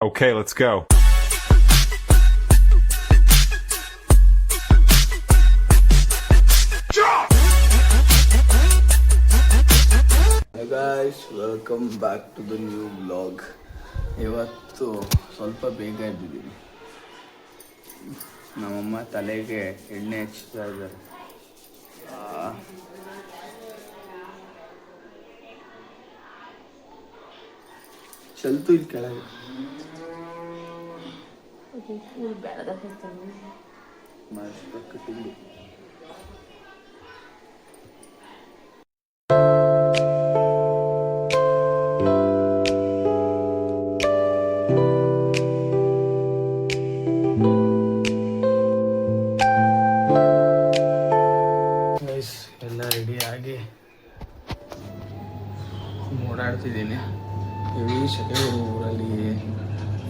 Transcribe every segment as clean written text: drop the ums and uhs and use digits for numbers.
Okay, let's go. Hey guys, welcome back to the new vlog. ಇವತ್ತು ಸ್ವಲ್ಪ ಬೇಗ ಎದ್ದಿದ್ದೀನಿ. ನಮ್ಮಮ್ಮ ತಲೆಗೆ ಎಣ್ಣೆ ಹಚ್ತಾ ಇದ್ದಾರೆ. ಚಲ್ತು ಇಲ್ಲಿ ಕೆಳಗೆ ಮಸ್ತ್ ತಿಂಡಿ. ಎಲ್ಲ ರೆಡಿಯಾಗಿ ಓಡಾಡ್ತಿದ್ದೀನಿ. ಹೆವಿ ಸೆಕೆ ಊರಲ್ಲಿ,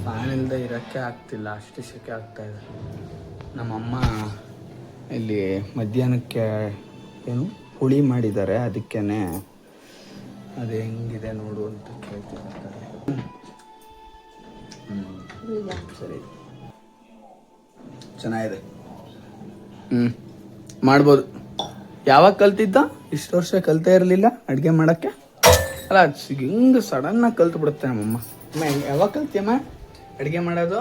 ಫ್ಯಾನ್ ಇಲ್ಲದೆ ಇರೋಕ್ಕೆ ಆಗ್ತಿಲ್ಲ, ಅಷ್ಟು ಸೆಕೆ ಆಗ್ತಾಯಿದೆ. ನಮ್ಮಮ್ಮ ಇಲ್ಲಿ ಮಧ್ಯಾಹ್ನಕ್ಕೆ ಏನು ಹುಳಿ ಮಾಡಿದ್ದಾರೆ, ಅದಕ್ಕೇ ಅದು ಹೆಂಗಿದೆ ನೋಡು ಅಂತ ಕೇಳ್ತಿರ್ತಾರೆ. ಸರಿ, ಚೆನ್ನಾಗಿದೆ. ಮಾಡ್ಬೋದು. ಯಾವಾಗ ಕಲ್ತಿದ್ದ? ಇಷ್ಟು ವರ್ಷ ಕಲ್ತೇ ಇರಲಿಲ್ಲ ಅಡುಗೆ ಮಾಡೋಕ್ಕೆ ಅಲ್ಲ, ಹಿಂಗೆ ಸಡನ್ನಾಗಿ ಕಲ್ತು ಬಿಡುತ್ತೆ ನಮ್ಮಮ್ಮ. ಅಮ್ಮ ಯಾವಾಗ ಕಲ್ತಿಯಮ್ಮ ಅಡುಗೆ ಮಾಡೋದು?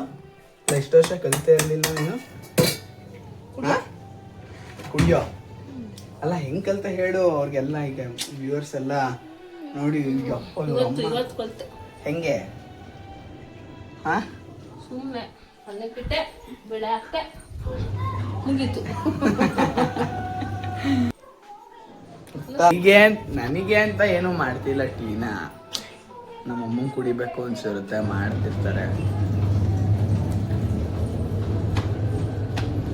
ಎಷ್ಟು ವರ್ಷ ಕಲ್ತೇ ಇರಲಿಲ್ಲ ನೀನು? ಕುಡಿಯೋ ಅಲ್ಲ, ಹೆಂಗೆ ಕಲ್ತ ಹೇಳು ಅವ್ರಿಗೆಲ್ಲ, ಈಗ ವ್ಯೂವರ್ಸ್ ಎಲ್ಲ ನೋಡಿ. ಹೆಂಗೆ? ಹಾಂ, ಸುಮ್ಮನೆ ಅಲ್ಲಕ್ಕಿಟ್ಟೆ ಬೆಳೆ ಹಾಕ್ತೆ ಮುಗೀತು. ನನಗೆ ಅಂತ ಏನೂ ಮಾಡ್ತಿಲ್ಲ ಟೀನ. ನಮ್ಮಮ್ಮಂಗೆ ಕುಡಿಬೇಕು ಅನ್ಸಿರುತ್ತೆ, ಮಾಡ್ತಿರ್ತಾರೆ.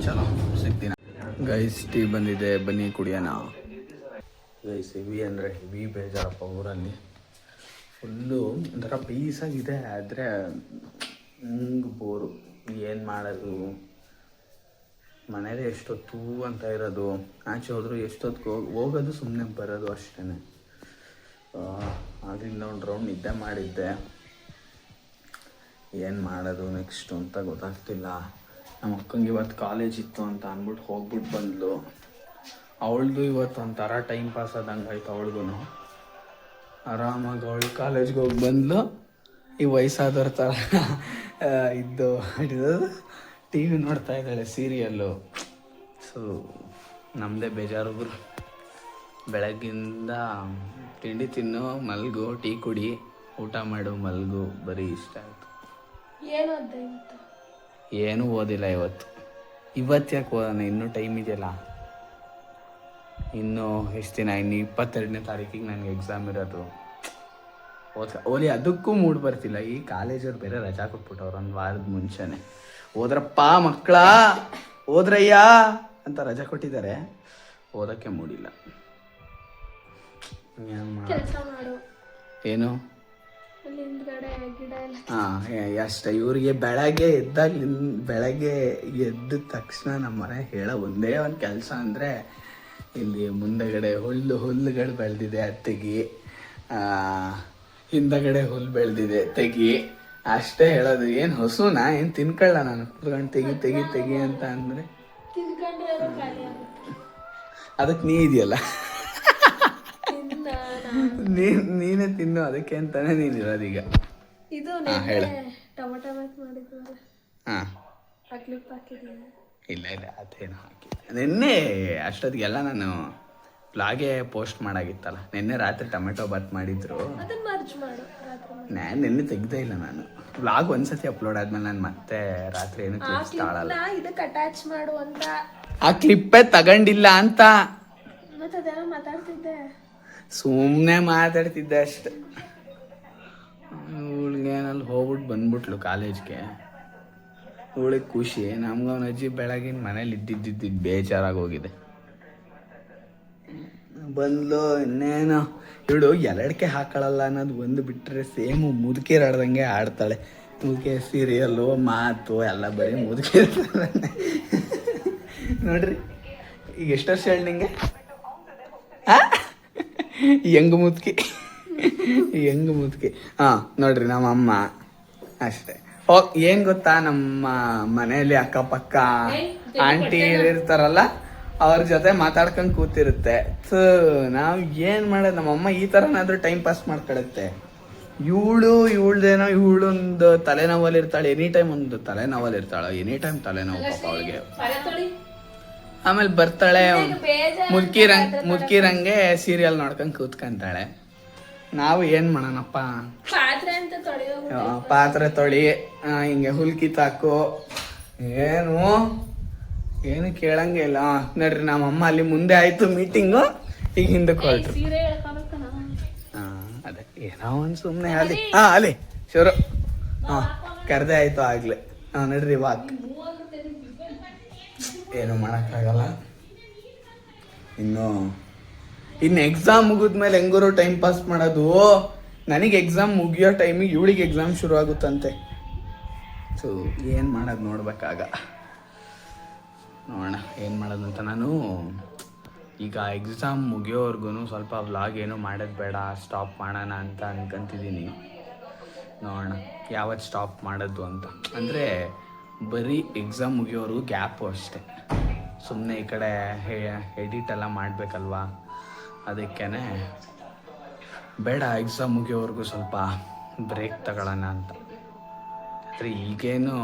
ಚಲೋ ಸಿಗ್ತೀನಿ. ಗೈಸ್, ಟೀ ಬಂದಿದೆ, ಬನ್ನಿ ಕುಡಿಯೋಣ. ಗೈಸ್, ಹೆವಿ ಅಂದರೆ ಹೆವಿ ಬೇಜಾರಪ್ಪ ಊರಲ್ಲಿ. ಫುಲ್ಲು ಒಂಥರ ಪೀಸಾಗಿದೆ, ಆದರೆ ಹಿಂಗೆ ಬೋರು. ಏನು ಮಾಡೋದು? ಮನೇಲಿ ಎಷ್ಟೊತ್ತು ಅಂತ ಇರೋದು, ಆಚೆ ಹೋದ್ರು ಎಷ್ಟೊತ್ತಿಗೆ ಹೋಗೋದು, ಸುಮ್ಮನೆ ಬರೋದು ಅಷ್ಟೇ. ಅದರಿಂದ ಒಂದು ರೌಂಡ್ ನಿದ್ದೆ ಮಾಡಿದ್ದೆ. ಏನು ಮಾಡೋದು ನೆಕ್ಸ್ಟು ಅಂತ ಗೊತ್ತಾಗ್ತಿಲ್ಲ. ನಮ್ಮ ಅಕ್ಕಂಗೆ ಇವತ್ತು ಕಾಲೇಜ್ ಇತ್ತು ಅಂತ ಅಂದ್ಬಿಟ್ಟು ಹೋಗ್ಬಿಟ್ಟು ಬಂದ್ಲು. ಅವಳದು ಇವತ್ತು ಒಂಥರ ಟೈಮ್ ಪಾಸ್ ಆದಂಗೆ ಆಯ್ತು. ಅವಳಿಗೂ ಆರಾಮಾಗಿ ಅವಳು ಕಾಲೇಜ್ಗೆ ಹೋಗಿ ಬಂದ್ಲು. ಈ ವಯಸ್ಸಾದವ್ರ ಥರ ಇದ್ದು ಟಿ ವಿ ನೋಡ್ತಾ ಇದ್ದಾಳೆ, ಸೀರಿಯಲ್ಲು. ಸೊ ನಮ್ಮದೇ ಬೇಜಾರು ಗುರು. ಬೆಳಗ್ಗಿಂದ ತಿಂಡಿ ತಿನ್ನು, ಮಲ್ಗು, ಟೀ ಕುಡಿ, ಊಟ ಮಾಡು, ಮಲ್ಗು, ಬರೀ ಇಷ್ಟ ಆಯಿತು. ಏನೂ ಓದಿಲ್ಲ ಇವತ್ತು. ಯಾಕೆ ಓದೋಣ? ಇನ್ನೂ ಟೈಮ್ ಇದೆಯಲ್ಲ. ಇನ್ನೂ ಎಷ್ಟು ದಿನ? ಇನ್ನು 22ನೇ ತಾರೀಕಿಗೆ ನನಗೆ ಎಕ್ಸಾಮ್ ಇರೋದು. ಓದಿ ಅದಕ್ಕೂ ಮೂಡ್ ಬರ್ತಿಲ್ಲ. ಈ ಕಾಲೇಜವ್ರು ಬೇರೆ ರಜಾ ಕೊಟ್ಬಿಟ್ಟವ್ರು ಒಂದು ವಾರದ ಮುಂಚೆನೆ. ಓದ್ರಪ್ಪ ಮಕ್ಕಳ, ಓದ್ರಯ್ಯ ಅಂತ ರಜಾ ಕೊಟ್ಟಿದ್ದಾರೆ. ಓದಕ್ಕೆ ಮೂಡಿಲ್ಲ. ಏನು? ಹಾಂ, ಅಷ್ಟೇ. ಇವ್ರಿಗೆ ಬೆಳಗ್ಗೆ ಎದ್ದ ತಕ್ಷಣ ನಮ್ಮ ಮನೆ ಹೇಳೋ ಒಂದೇ ಒಂದು ಕೆಲಸ ಅಂದರೆ, ಇಲ್ಲಿ ಮುಂದಗಡೆ ಹುಲ್ಲುಗಳು ಬೆಳೆದಿದೆ, ಅದು ತೆಗಿ, ಹಿಂದಗಡೆ ಹುಲ್ಲು ಬೆಳೆದಿದೆ, ತೆಗಿ, ಅಷ್ಟೇ ಹೇಳೋದು. ಏನು ಹಸುನ ಏನು ತಿನ್ಕೊಳ್ಳ ನಾನು ಕುತ್ಕೊಂಡು ತೆಗಿ ತೆಗಿ ತೆಗಿ ಅಂತ ಅಂದರೆ? ಅದಕ್ಕೆ ನೀ ಇದೆಯಲ್ಲ, ನೀನೇ ತಿನ್ನು, ಅದಕ್ಕೆ ಅಂತಾನೆ ನೀನು ಇರೋದೀಗ. ಹೇಳು. ಹಾಂ, ಇಲ್ಲ ಅದೇನು ಹಾಕಿಲ್ಲ. ನಿನ್ನೆ ಅಷ್ಟೊತ್ತಿಗೆಲ್ಲ ನಾನು ವ್ಲಾಗೇ ಪೋಸ್ಟ್ ಮಾಡಾಗಿತ್ತಲ್ಲ. ನಿನ್ನೆ ರಾತ್ರಿ ಟೊಮೆಟೊ ಬಾತ್ ಮಾಡಿದ್ರು. ನಾನು ನಿನ್ನೆ ತೆಗ್ದೇ ಇಲ್ಲ. ನಾನು ವ್ಲಾಗ್ ಒಂದ್ಸತಿ ಅಪ್ಲೋಡ್ ಆದ್ಮೇಲೆ ನಾನು ಮತ್ತೆ ರಾತ್ರಿ ಏನು ಕ್ಲಿಪ್ಸ್ ತಾಳಲ್ಲ. ಆ ಕ್ಲಿಪ್ಪೇ ತಗೊಂಡಿಲ್ಲ ಅಂತ ಸುಮ್ಮನೆ ಮಾತಾಡ್ತಿದ್ದೆ ಅಷ್ಟೆ. ಇವಳಿಗೇನಲ್ಲಿ ಹೋಗ್ಬಿಟ್ಟು ಬಂದ್ಬಿಟ್ಲು ಕಾಲೇಜ್ಗೆ. ಇವಳಿಗೆ ಖುಷಿ. ನಮ್ಗವನ ಅಜ್ಜಿ ಬೆಳಗಿನ ಮನೇಲಿ ಇದ್ದಿದ್ದು ಬೇಜಾರಾಗಿ ಹೋಗಿದೆ. ಬಂದ್ಲು. ಇನ್ನೇನು ಇವಳು ಎರಡಕ್ಕೆ ಹಾಕೊಳ್ಳಲ್ಲ ಅನ್ನೋದು ಒಂದು ಬಿಟ್ಟರೆ ಸೇಮು ಮುದುಕೀರು ಆಡ್ದಂಗೆ ಆಡ್ತಾಳೆ. ಮುದುಕೆ ಸೀರಿಯಲ್ಲು, ಮಾತು ಎಲ್ಲ ಬರೀ ಮುದುಕೀರು ನೋಡ್ರಿ. ಈಗ ಎಷ್ಟು ವರ್ಷ ಹೇಳಿ ನಿಂಗೆ? ಹೆಂಗ್ ಮುದುಕಿ. ಹಾಂ ನೋಡ್ರಿ, ನಮ್ಮ ಅಮ್ಮ ಅಷ್ಟೇ. ಏನ್ ಗೊತ್ತಾ, ನಮ್ಮ ಮನೆಯಲ್ಲಿ ಅಕ್ಕಪಕ್ಕ ಆಂಟಿ ಇರ್ತಾರಲ್ಲ, ಅವ್ರ ಜೊತೆ ಮಾತಾಡ್ಕೊಂಡ್ ಕೂತಿರುತ್ತೆ. ಸೊ ನಾವ್ ಏನ್ ಮಾಡೋದು, ನಮ್ಮಮ್ಮ ಈ ತರನಾದ್ರೂ ಟೈಮ್ ಪಾಸ್ ಮಾಡ್ಕೊಳತ್ತೆ. ಇವಳೊಂದು ತಲೆನೋವಲ್ಲಿ ಇರ್ತಾಳೆ, ಎನಿ ಟೈಮ್ ಒಂದು ತಲೆನೋವಲ್ಲಿ ಇರ್ತಾಳೆ, ಎನಿ ಟೈಮ್ ತಲೆನೋವು ಪಾಪ ಅವಳಿಗೆ. ಆಮೇಲೆ ಬರ್ತಾಳೆ, ಮುದ್ಕಿರಂಗೆ ಸೀರಿಯಲ್ ನೋಡ್ಕೊಂಡ್ ಕೂತ್ಕೊಂತಾಳೆ. ನಾವು ಏನ್ ಮಾಡೋಣಪ್ಪ, ಪಾತ್ರೆ ತೊಳಿ, ಹಿಂಗೆ ಹುಲ್ಕಿ ತಾಕು, ಏನು ಕೇಳಂಗೆ ಇಲ್ಲ. ನೋಡ್ರಿ ನಮ್ಮಮ್ಮ ಅಲ್ಲಿ ಮುಂದೆ ಆಯ್ತು ಮೀಟಿಂಗು, ಈಗ ಹಿಂದಕ್ಕೆ ಹೊರಟ್ರು. ಅದೇ ಏನೋ ಒಂದ್ ಸುಮ್ನೆ ಅಲ್ಲಿ ಶುರು ಕರ್ದೆ ಆಯ್ತು ಆಗ್ಲೇ. ನಡ್ರಿ ವಾಕ್, ಏನು ಮಾಡಕ್ಕಾಗಲ್ಲ. ಇನ್ನು ಎಕ್ಸಾಮ್ ಮುಗಿದ್ಮೇಲೆ ಹೆಂಗೂರು ಟೈಮ್ ಪಾಸ್ ಮಾಡೋದು. ನನಗೆ ಎಕ್ಸಾಮ್ ಮುಗಿಯೋ ಟೈಮಿಗೆ ಇವಳಿಗೆ ಎಕ್ಸಾಮ್ ಶುರು ಆಗುತ್ತಂತೆ. ಸೊ ಏನು ಮಾಡೋದು ನೋಡ್ಬೇಕಾಗ, ನೋಡೋಣ ಏನು ಮಾಡೋದು ಅಂತ. ನಾನು ಈಗ ಎಕ್ಸಾಮ್ ಮುಗಿಯೋವರೆಗೂ ಸ್ವಲ್ಪ ವ್ಲಾಗ್ ಏನು ಮಾಡೋದು ಬೇಡ, ಸ್ಟಾಪ್ ಮಾಡೋಣ ಅಂತ ಅನ್ಕೊಂತಿದ್ದೀನಿ. ನೋಡೋಣ ಯಾವತ್ತು ಸ್ಟಾಪ್ ಮಾಡೋದು ಅಂತ. ಅಂದರೆ ಬರೀ ಎಕ್ಸಾಮ್ ಮುಗಿಯೋವರೆಗೂ ಗ್ಯಾಪು ಅಷ್ಟೆ. ಸುಮ್ಮನೆ ಈ ಕಡೆ ಎಡಿಟ್ ಎಲ್ಲ ಮಾಡಬೇಕಲ್ವಾ, ಅದಕ್ಕೇ ಬೇಡ, ಎಕ್ಸಾಮ್ ಮುಗಿಯೋವರೆಗೂ ಸ್ವಲ್ಪ ಬ್ರೇಕ್ ತಗೊಳ್ಳೋಣ ಅಂತ. ಆದರೆ ಈಗೇನು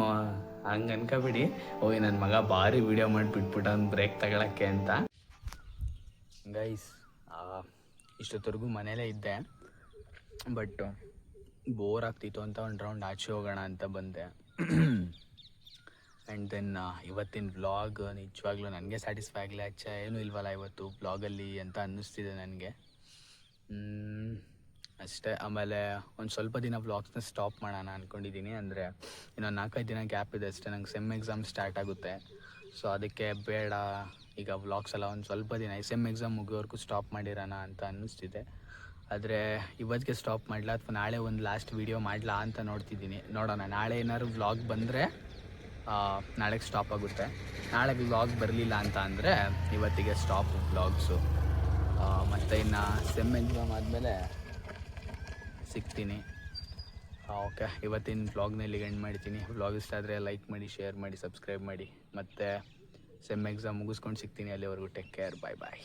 ಹಂಗೆ ಅನ್ಕೋಬಿಡಿ, ಓಯ್ ನನ್ನ ಮಗ ಭಾರಿ ವಿಡಿಯೋ ಮಾಡಿಬಿಟ್ಬಿಟ್ಟ ಒಂದು ಬ್ರೇಕ್ ತಗೊಳಕ್ಕೆ ಅಂತ. ಗೈಸ್, ಇಷ್ಟೊತ್ತರೆಗೂ ಮನೇಲೇ ಇದ್ದೆ, ಬಟ್ ಬೋರ್ ಆಗ್ತಿತ್ತು ಅಂತ ಒಂದು ರೌಂಡ್ ಆಚೆ ಹೋಗೋಣ ಅಂತ ಬಂದೆ. ಆ್ಯಂಡ್ ದೆನ್ ಇವತ್ತಿನ ವ್ಲಾಗ್ ನಿಜವಾಗ್ಲೂ ನನಗೆ ಸ್ಯಾಟಿಸ್ಫೈ ಆಗಲಿ. ಏನೂ ಇಲ್ವಲ್ಲ ಇವತ್ತು ವ್ಲಾಗಲ್ಲಿ ಅಂತ ಅನ್ನಿಸ್ತಿದೆ ನನಗೆ. ಅಷ್ಟೇ. ಆಮೇಲೆ ಒಂದು ಸ್ವಲ್ಪ ದಿನ ವ್ಲಾಗ್ಸ್ನ ಸ್ಟಾಪ್ ಮಾಡೋಣ ಅಂದ್ಕೊಂಡಿದ್ದೀನಿ. ಅಂದರೆ ಇನ್ನೊಂದು 4-5 ದಿನ ಗ್ಯಾಪ್ ಇದೆ ಅಷ್ಟೇ, ನಂಗೆ ಸೆಮ್ ಎಕ್ಸಾಮ್ ಸ್ಟಾರ್ಟ್ ಆಗುತ್ತೆ. ಸೊ ಅದಕ್ಕೆ ಬೇಡ ಈಗ ವ್ಲಾಗ್ಸ್ ಎಲ್ಲ ಒಂದು ಸ್ವಲ್ಪ ದಿನ ಸೆಮ್ ಎಕ್ಸಾಮ್ ಮುಗಿಯೋವರೆಗೂ ಸ್ಟಾಪ್ ಮಾಡಿರೋಣ ಅಂತ ಅನ್ನಿಸ್ತಿದೆ. ಆದರೆ ಇವತ್ತಿಗೆ ಸ್ಟಾಪ್ ಮಾಡಲ ಅಥವಾ ನಾಳೆ ಒಂದು ಲಾಸ್ಟ್ ವೀಡಿಯೋ ಮಾಡಲಾ ಅಂತ ನೋಡ್ತಿದ್ದೀನಿ. ನೋಡೋಣ, ನಾಳೆ ಏನಾದ್ರು ವ್ಲಾಗ್ ಬಂದರೆ ನಾಳೆಗೆ ಸ್ಟಾಪ್ ಆಗುತ್ತೆ. ನಾಳೆಗೆ ವ್ಲಾಗ್ ಬರಲಿಲ್ಲ ಅಂತ ಅಂದರೆ ಇವತ್ತಿಗೆ ಸ್ಟಾಪ್ ವ್ಲಾಗ್ಸು. ಮತ್ತು ಇನ್ನು ಸೆಮ್ ಎಕ್ಸಾಮ್ ಆದಮೇಲೆ ಸಿಗ್ತೀನಿ. ಓಕೆ, ಇವತ್ತಿನ ವ್ಲಾಗ್ನ ಇಲ್ಲಿಗೆ ಎಂಡ್ ಮಾಡ್ತೀನಿ. ವ್ಲಾಗ್ ಇಷ್ಟ ಆದರೆ ಲೈಕ್ ಮಾಡಿ, ಶೇರ್ ಮಾಡಿ, ಸಬ್ಸ್ಕ್ರೈಬ್ ಮಾಡಿ. ಮತ್ತು ಸೆಮ್ ಎಕ್ಸಾಮ್ ಮುಗಿಸ್ಕೊಂಡು ಸಿಗ್ತೀನಿ. ಅಲ್ಲಿವರೆಗೂ ಟೇಕ್ ಕೇರ್, ಬಾಯ್ ಬಾಯ್.